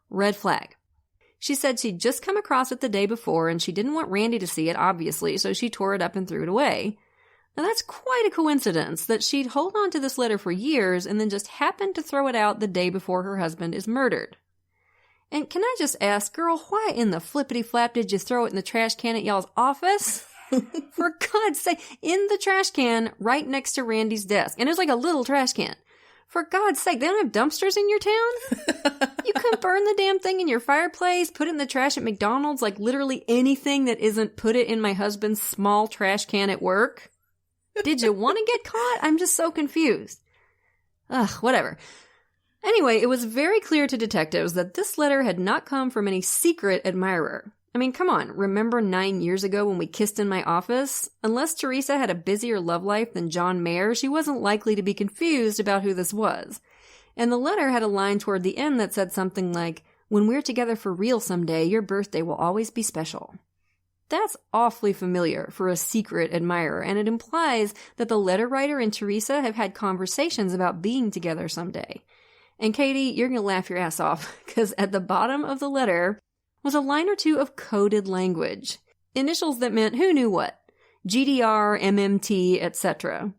Red flag. She said she'd just come across it the day before and she didn't want Randy to see it, obviously, so she tore it up and threw it away. Now that's quite a coincidence that she'd hold on to this letter for years and then just happened to throw it out the day before her husband is murdered. And can I just ask, girl, why in the flippity-flap did you throw it in the trash can at y'all's office? For God's sake, in the trash can right next to Randy's desk. And it was like a little trash can. For God's sake, they don't have dumpsters in your town? You can burn the damn thing in your fireplace, put it in the trash at McDonald's, like literally anything that isn't put it in my husband's small trash can at work. Did you want to get caught? I'm just so confused. Ugh, whatever. Anyway, it was very clear to detectives that this letter had not come from any secret admirer. I mean, come on, remember 9 years ago when we kissed in my office? Unless Teresa had a busier love life than John Mayer, she wasn't likely to be confused about who this was. And the letter had a line toward the end that said something like, "When we're together for real someday, your birthday will always be special." That's awfully familiar for a secret admirer, and it implies that the letter writer and Teresa have had conversations about being together someday. And Katie, you're going to laugh your ass off, because at the bottom of the letter was a line or two of coded language. Initials that meant who knew what. GDR, MMT, etc.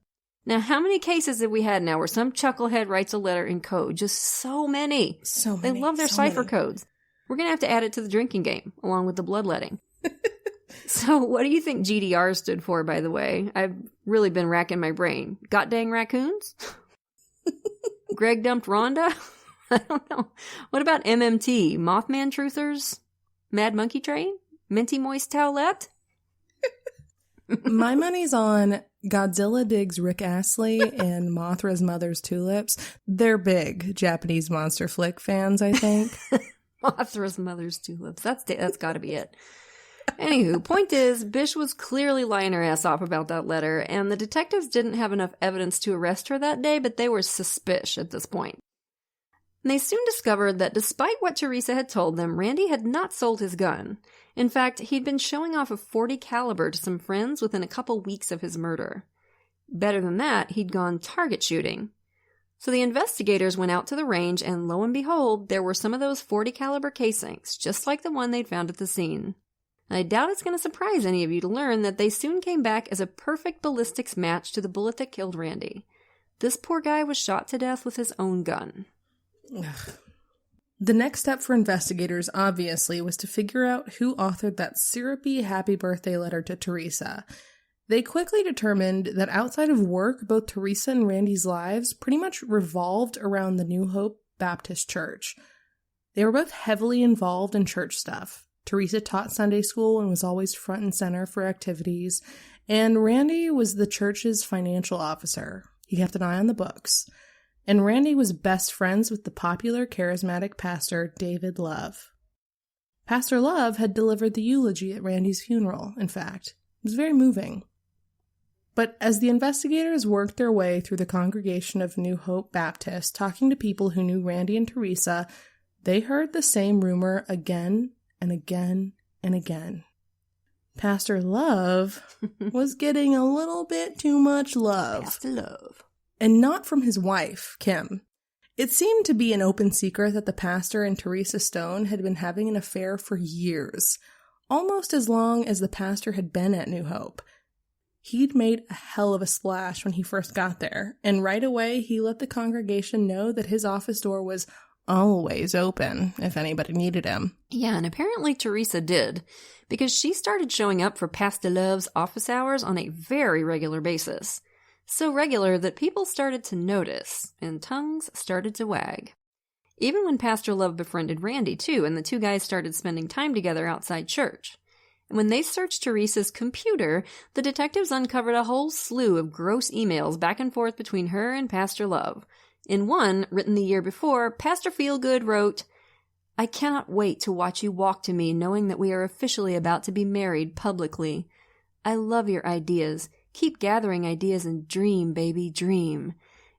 Now, how many cases have we had now where some chucklehead writes a letter in code? Just so many. So many. They love their cipher codes. We're going to have to add it to the drinking game, along with the bloodletting. So what do you think GDR stood for, by the way? I've really been racking my brain. God dang raccoons? Greg dumped Rhonda? I don't know. What about MMT? Mothman Truthers? Mad Monkey Train? Minty Moist Towelette? My money's on Godzilla digs Rick Astley and Mothra's Mother's Tulips. They're big Japanese monster flick fans, I think. Mothra's Mother's Tulips. That's got to be it. Anywho, point is, Bish was clearly lying her ass off about that letter, and the detectives didn't have enough evidence to arrest her that day, but they were suspicious at this point. And they soon discovered that despite what Teresa had told them, Randy had not sold his gun. In fact, he'd been showing off a .40 caliber to some friends within a couple weeks of his murder. Better than that, he'd gone target shooting. So the investigators went out to the range, and lo and behold, there were some of those .40 caliber casings, just like the one they'd found at the scene. I doubt it's going to surprise any of you to learn that they soon came back as a perfect ballistics match to the bullet that killed Randy. This poor guy was shot to death with his own gun. The next step for investigators, obviously, was to figure out who authored that syrupy happy birthday letter to Teresa. They quickly determined that outside of work, both Teresa and Randy's lives pretty much revolved around the New Hope Baptist Church. They were both heavily involved in church stuff. Teresa taught Sunday school and was always front and center for activities, and Randy was the church's financial officer. He kept an eye on the books. And Randy was best friends with the popular charismatic pastor David Love. Pastor Love had delivered the eulogy at Randy's funeral, in fact. It was very moving. But as the investigators worked their way through the congregation of New Hope Baptist, talking to people who knew Randy and Teresa, they heard the same rumor again and again and again. Pastor Love was getting a little bit too much love. Pastor Love. And not from his wife, Kim. It seemed to be an open secret that the pastor and Teresa Stone had been having an affair for years, almost as long as the pastor had been at New Hope. He'd made a hell of a splash when he first got there, and right away he let the congregation know that his office door was always open if anybody needed him. Yeah, and apparently Teresa did, because she started showing up for Pastor Love's office hours on a very regular basis. So regular that people started to notice, and tongues started to wag. Even when Pastor Love befriended Randy, too, and the two guys started spending time together outside church. And when they searched Teresa's computer, the detectives uncovered a whole slew of gross emails back and forth between her and Pastor Love. In one, written the year before, Pastor Feelgood wrote, "I cannot wait to watch you walk to me knowing that we are officially about to be married publicly. I love your ideas. Keep gathering ideas and dream, baby, dream.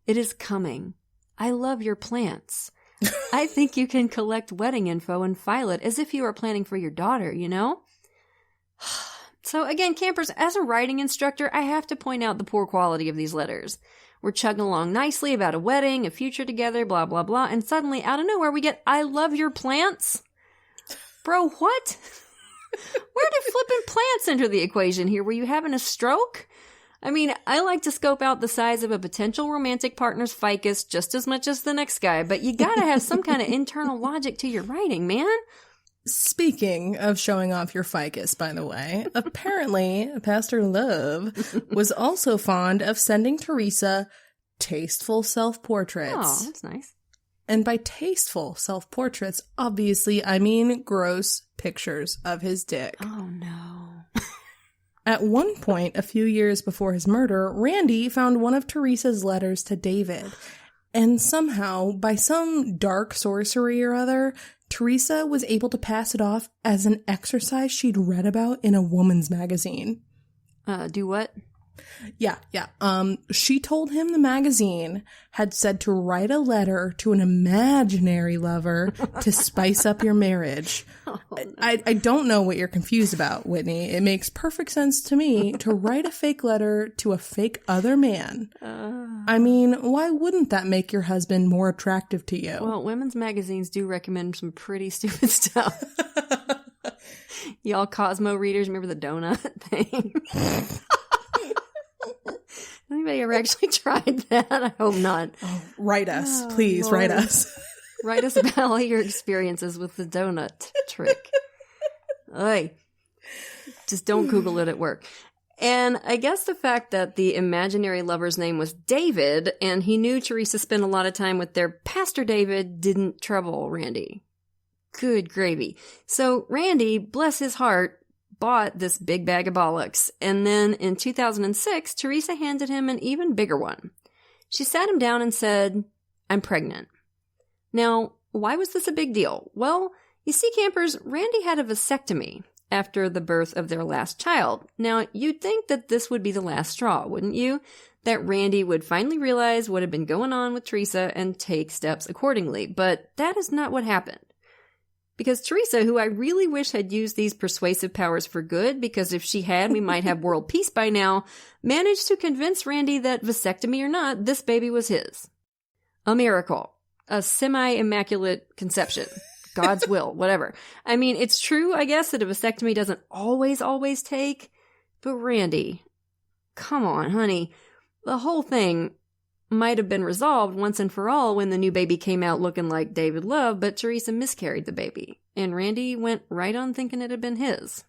It is coming. I love your plants. I think you can collect wedding info and file it as if you were planning for your daughter, you know?" So again, campers, as a writing instructor, I have to point out the poor quality of these letters. We're chugging along nicely about a wedding, a future together, blah, blah, blah, and suddenly, out of nowhere, we get, "I love your plants." Bro, what? Where did flippin' plants enter the equation here? Were you having a stroke? I mean, I like to scope out the size of a potential romantic partner's ficus just as much as the next guy, but you gotta have some kind of internal logic to your writing, man. Speaking of showing off your ficus, by the way, apparently Pastor Love was also fond of sending Teresa tasteful self-portraits. Oh, that's nice. And by tasteful self-portraits, obviously, I mean gross pictures of his dick. Oh, no. At one point, a few years before his murder, Randy found one of Teresa's letters to David. And somehow, by some dark sorcery or other, Teresa was able to pass it off as an exercise she'd read about in a woman's magazine. Do what? Yeah. She told him the magazine had said to write a letter to an imaginary lover to spice up your marriage. Oh, no. I don't know what you're confused about, Whitney. It makes perfect sense to me to write a fake letter to a fake other man. I mean, why wouldn't that make your husband more attractive to you? Well, women's magazines do recommend some pretty stupid stuff. Y'all Cosmo readers, remember the donut thing? Anybody ever actually tried that? I hope not. Oh, write us. Please, Lord. Write us. Write us about all your experiences with the donut trick. Oy. Just don't Google it at work. And I guess the fact that the imaginary lover's name was David, and he knew Teresa spent a lot of time with their Pastor David, didn't trouble Randy. Good gravy. So Randy, bless his heart, bought this big bag of bollocks, and then in 2006, Teresa handed him an even bigger one. She sat him down and said, "I'm pregnant." Now, why was this a big deal? Well, you see, campers, Randy had a vasectomy after the birth of their last child. Now, you'd think that this would be the last straw, wouldn't you? that Randy would finally realize what had been going on with Teresa and take steps accordingly. But that is not what happened. Because Teresa, who I really wish had used these persuasive powers for good, because if she had, we might have world peace by now, managed to convince Randy that, vasectomy or not, this baby was his. A miracle. A semi-immaculate conception. God's will, whatever. I mean, it's true, I guess, that a vasectomy doesn't always take, but Randy, come on, honey. The whole thing might have been resolved once and for all when the new baby came out looking like David Love, but Teresa miscarried the baby, and Randy went right on thinking it had been his.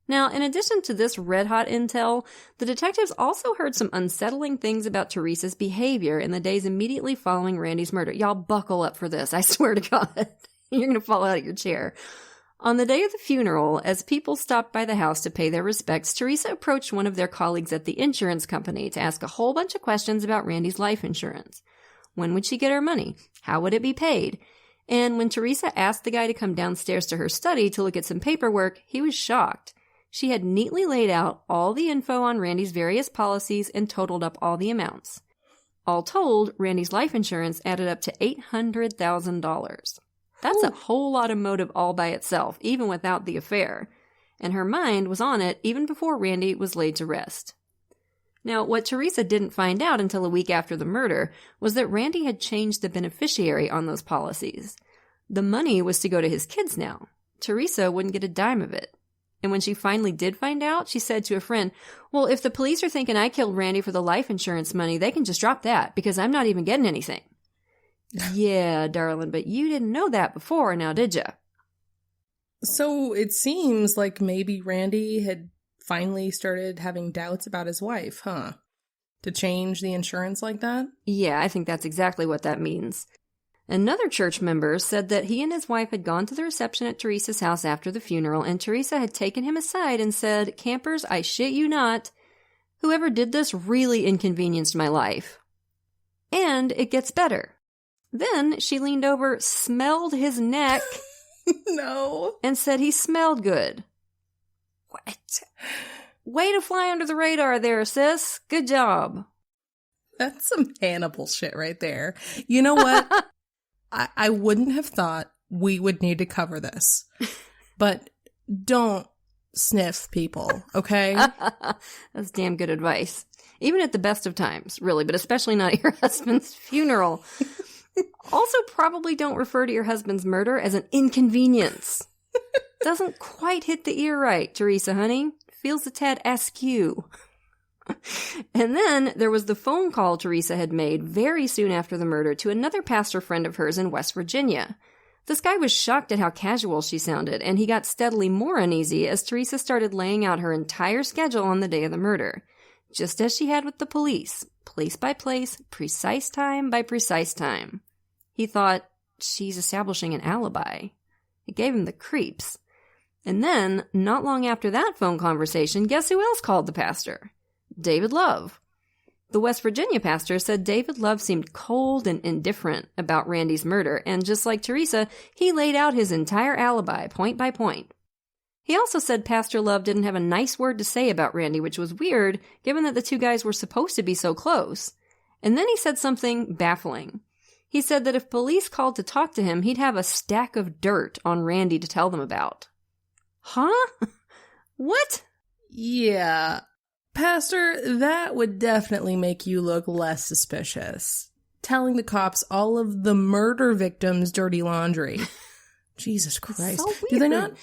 Now, in addition to this red-hot intel, the detectives also heard some unsettling things about Teresa's behavior in the days immediately following Randy's murder. Y'all buckle up for this, I swear to God. You're going to fall out of your chair. On the day of the funeral, as people stopped by the house to pay their respects, Teresa approached one of their colleagues at the insurance company to ask a whole bunch of questions about Randy's life insurance. When would she get her money? How would it be paid? And when Teresa asked the guy to come downstairs to her study to look at some paperwork, he was shocked. She had neatly laid out all the info on Randy's various policies and totaled up all the amounts. All told, Randy's life insurance added up to $800,000. That's a whole lot of motive all by itself, even without the affair. And her mind was on it even before Randy was laid to rest. Now, what Teresa didn't find out until a week after the murder was that Randy had changed the beneficiary on those policies. The money was to go to his kids now. Teresa wouldn't get a dime of it. And when she finally did find out, she said to a friend, well, if the police are thinking I killed Randy for the life insurance money, they can just drop that because I'm not even getting anything. Yeah, darling, but you didn't know that before, now did ya? So it seems like maybe Randy had finally started having doubts about his wife, huh? To change the insurance like that? Yeah, I think that's exactly what that means. Another church member said that he and his wife had gone to the reception at Teresa's house after the funeral, and Teresa had taken him aside and said, "Campers, I shit you not, whoever did this really inconvenienced my life. And it gets better." Then she leaned over, smelled his neck, No, and said he smelled good. What? Way to fly under the radar there, sis. Good job. that's some Hannibal shit right there. You know what? I wouldn't have thought we would need to cover this, but don't sniff people, okay? That's damn good advice. Even at the best of times, really, but especially not at your husband's funeral. Also, probably don't refer to your husband's murder as an inconvenience. Doesn't quite hit the ear right, Teresa, honey. Feels a tad askew. And then there was the phone call Teresa had made very soon after the murder to another pastor friend of hers in West Virginia. This guy was shocked at how casual she sounded, and he got steadily more uneasy as Teresa started laying out her entire schedule on the day of the murder. Just as she had with the police, place by place, precise time by precise time. He thought, she's establishing an alibi. It gave him the creeps. And then, not long after that phone conversation, guess who else called the pastor? David Love. The West Virginia pastor said David Love seemed cold and indifferent about Randy's murder, and just like Teresa, he laid out his entire alibi, point by point. He also said Pastor Love didn't have a nice word to say about Randy, which was weird, given that the two guys were supposed to be so close. And then he said something baffling. He said that if police called to talk to him, he'd have a stack of dirt on Randy to tell them about. Huh? What? Yeah. Pastor, that would definitely make you look less suspicious. Telling the cops all of the murder victims' dirty laundry. Jesus Christ. So weird.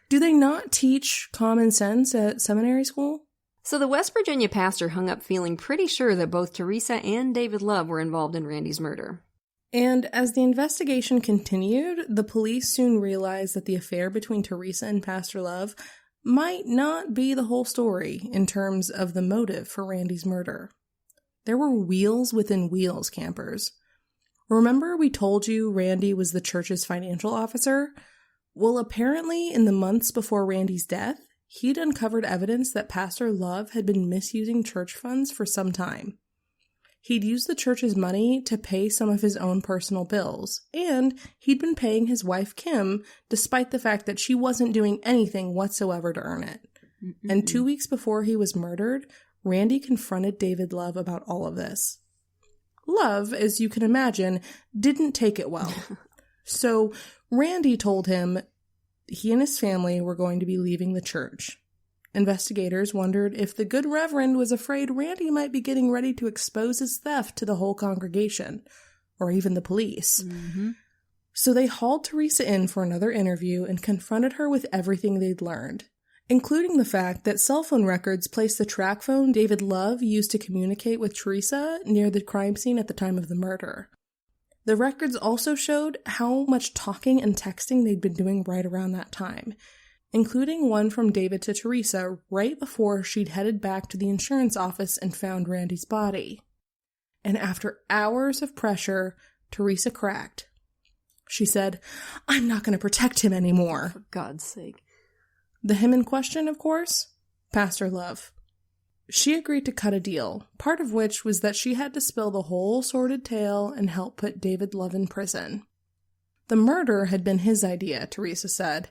Do they not teach common sense at seminary school? So the West Virginia pastor hung up feeling pretty sure that both Teresa and David Love were involved in Randy's murder. And as the investigation continued, the police soon realized that the affair between Teresa and Pastor Love might not be the whole story in terms of the motive for Randy's murder. There were wheels within wheels, campers. Remember we told you Randy was the church's financial officer? Well, apparently in the months before Randy's death, he'd uncovered evidence that Pastor Love had been misusing church funds for some time. He'd used the church's money to pay some of his own personal bills, and he'd been paying his wife Kim despite the fact that she wasn't doing anything whatsoever to earn it. And 2 weeks before he was murdered, Randy confronted David Love about all of this. Love, as you can imagine, didn't take it well. So Randy told him he and his family were going to be leaving the church. Investigators wondered if the good reverend was afraid Randy might be getting ready to expose his theft to the whole congregation, or even the police. Mm-hmm. So they hauled Teresa in for another interview and confronted her with everything they'd learned, including the fact that cell phone records placed the track phone David Love used to communicate with Teresa near the crime scene at the time of the murder. The records also showed how much talking and texting they'd been doing right around that time, including one from David to Teresa right before she'd headed back to the insurance office and found Randy's body. And after hours of pressure, Teresa cracked. She said, "I'm not going to protect him anymore." For God's sake. The him in question, of course, Pastor Love. She agreed to cut a deal, part of which was that she had to spill the whole sordid tale and help put David Love in prison. The murder had been his idea, Teresa said.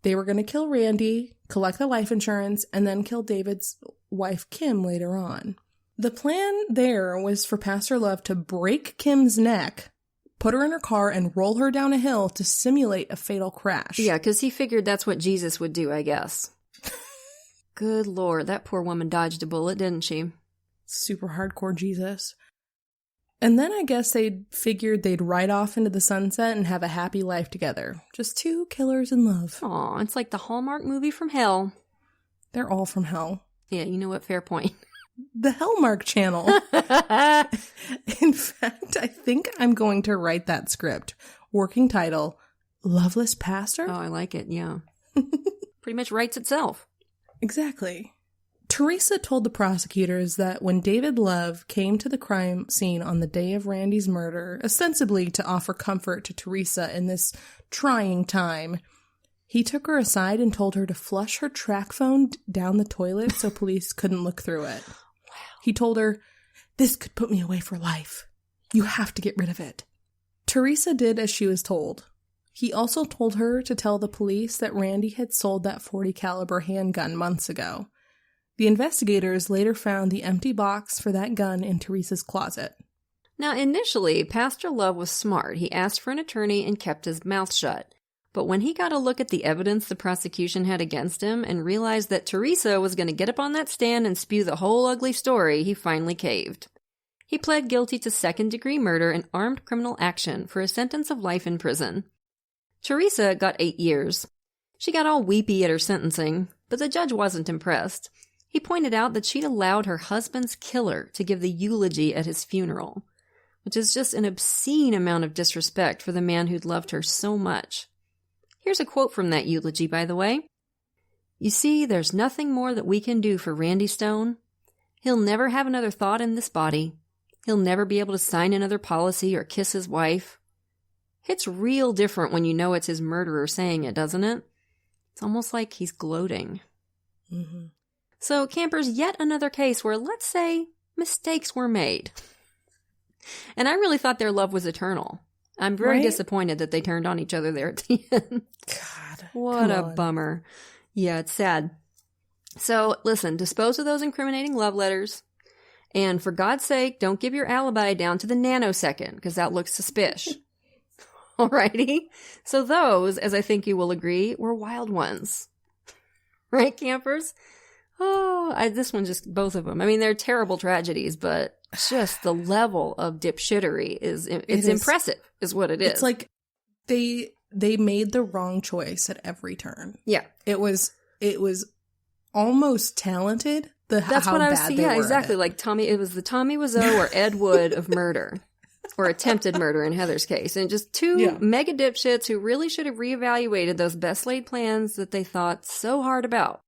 They were going to kill Randy, collect the life insurance, and then kill David's wife, Kim, later on. The plan there was for Pastor Love to break Kim's neck, put her in her car, and roll her down a hill to simulate a fatal crash. Yeah, because he figured that's what Jesus would do, I guess. Good Lord, that poor woman dodged a bullet, didn't she? Super hardcore Jesus. And then I guess they figured they'd ride off into the sunset and have a happy life together. Just two killers in love. Aw, it's like the Hallmark movie from hell. They're all from hell. Yeah, you know what? Fair point. The Hallmark Channel. In fact, I think I'm going to write that script. Working title, Loveless Pastor? Oh, I like it, yeah. Pretty much writes itself. Exactly. Teresa told the prosecutors that when David Love came to the crime scene on the day of Randy's murder, ostensibly to offer comfort to Teresa in this trying time, he took her aside and told her to flush her track phone down the toilet so police couldn't look through it. Wow. He told her, "This could put me away for life. You have to get rid of it." Teresa did as she was told. He also told her to tell the police that Randy had sold that .40 caliber handgun months ago. The investigators later found the empty box for that gun in Teresa's closet. Now, initially, Pastor Love was smart. He asked for an attorney and kept his mouth shut. But when he got a look at the evidence the prosecution had against him and realized that Teresa was going to get up on that stand and spew the whole ugly story, he finally caved. He pled guilty to second-degree murder and armed criminal action for a sentence of life in prison. Teresa got 8 years. She got all weepy at her sentencing, but the judge wasn't impressed. He pointed out that she'd allowed her husband's killer to give the eulogy at his funeral, which is just an obscene amount of disrespect for the man who'd loved her so much. Here's a quote from that eulogy, by the way. "You see, there's nothing more that we can do for Randy Stone. He'll never have another thought in this body. He'll never be able to sign another policy or kiss his wife." It's real different when you know it's his murderer saying it, doesn't it? It's almost like he's gloating. Mm-hmm. So, campers, yet another case where, let's say, mistakes were made. And I really thought their love was eternal. I'm very disappointed that they turned on each other there at the end. God. What a bummer. Yeah, it's sad. So, listen, dispose of those incriminating love letters. And for God's sake, don't give your alibi down to the nanosecond, because that looks suspicious. Alrighty? So those, as I think you will agree, were wild ones. Right, campers? Oh, this one just, both of them. I mean, they're terrible tragedies, but just the level of dipshittery is impressive, is what it is. It's like they made the wrong choice at every turn. Yeah. It was almost talented. That's what I was saying. Yeah, exactly. Like it was the Tommy Wiseau or Ed Wood of murder. Or attempted murder in Heather's case. And just two mega dipshits who really should have reevaluated those best laid plans that they thought so hard about.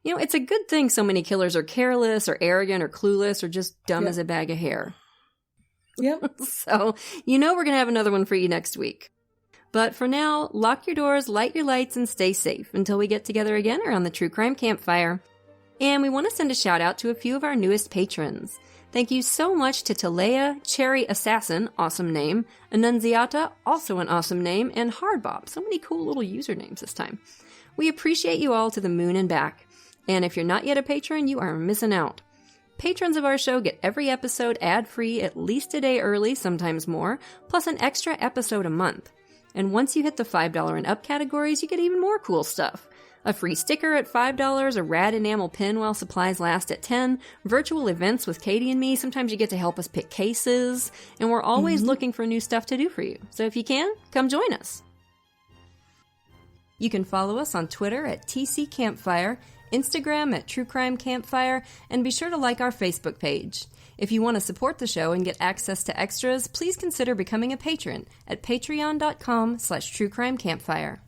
You know, it's a good thing so many killers are careless or arrogant or clueless or just dumb as a bag of hair. Yep. So, we're going to have another one for you next week. But for now, lock your doors, light your lights, and stay safe until we get together again around the True Crime Campfire. And we want to send a shout out to a few of our newest patrons. Thank you so much to Talea, Cherry Assassin, awesome name, Annunziata, also an awesome name, and Hardbop. So many cool little usernames this time. We appreciate you all to the moon and back. And if you're not yet a patron, you are missing out. patrons of our show get every episode ad-free at least a day early, sometimes more, plus an extra episode a month. And once you hit the $5 and up categories, you get even more cool stuff. A free sticker at $5, a rad enamel pin while supplies last at $10, virtual events with Katie and me, sometimes you get to help us pick cases, and we're always looking for new stuff to do for you. So if you can, come join us. You can follow us on Twitter at TC Campfire, Instagram at True Crime Campfire, and be sure to like our Facebook page. If you want to support the show and get access to extras, please consider becoming a patron at patreon.com/truecrimecampfire.